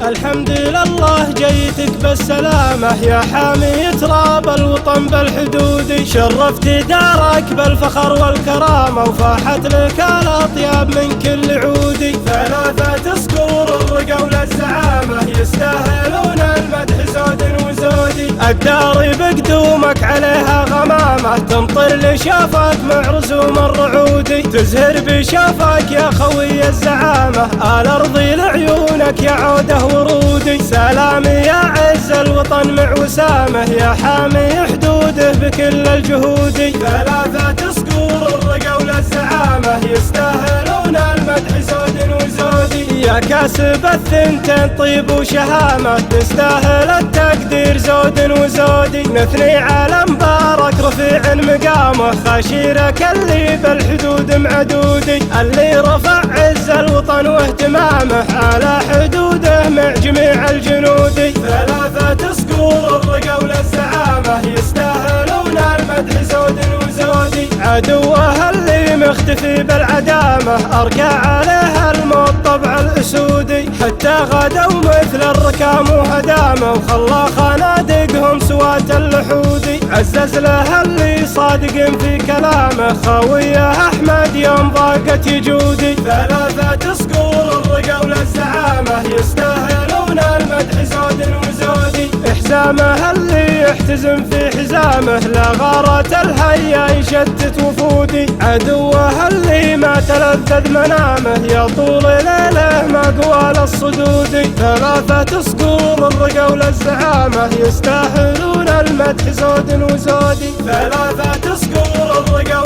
الحمد لله جيتك بالسلامة يا حامي تراب الوطن بالحدود، شرفت دارك بالفخر والكرامة وفاحت لك الأطياب من كل عود. ثلاثة صقور الرقا والزعامة يستاهلون المدح زود وزودي، الدار بقدومك عليها غمامة تمطر لشافك مع رسوم الرعود، تزهر بشافك يا خوي الزعامة الأرض لعيونك يا عوده ورودي. سلامي يا عز الوطن مع وسامه يا حامي حدوده بكل الجهود. ثلاثة صقور الرقا والزعامة يستاهلون المدح زود وزودي، يا كاسب الثنتين طيب وشهامة تستاهل التقدير زود وزودي. نثني على مبارك رفيع مقامه خاشيرك اللي بالحدود معدودي، اللي رفع عز الوطن واهتمامه على حدوده مع جميع الجنود. ثلاثة صقور الرقا والزعامة يستاهلون المدح زود وزودي، عدوه اللي مختفي بالعدامة أركع عليها الموت طبع الأسودي، حتى غدوا مثل الركام وهدامه وخلى خنادقهم سوات اللحود. عزز له اللي صادق في كلامه خويه أحمد يوم ضاقت جودي. ثلاثة صقور الرقا والزعامة يستاهلون المدح زود وزودي، حزامه اللي يحتزم في حزامه لا غارة الهيا يشتت وفودي، عدوه اللي ما تلذذ منامه يا طول ليله ما قوال الصدود. ثلاثة صقور الرقا والزعامة يستاهلون المدح زود وزودي، ثلاثة صقور الرقا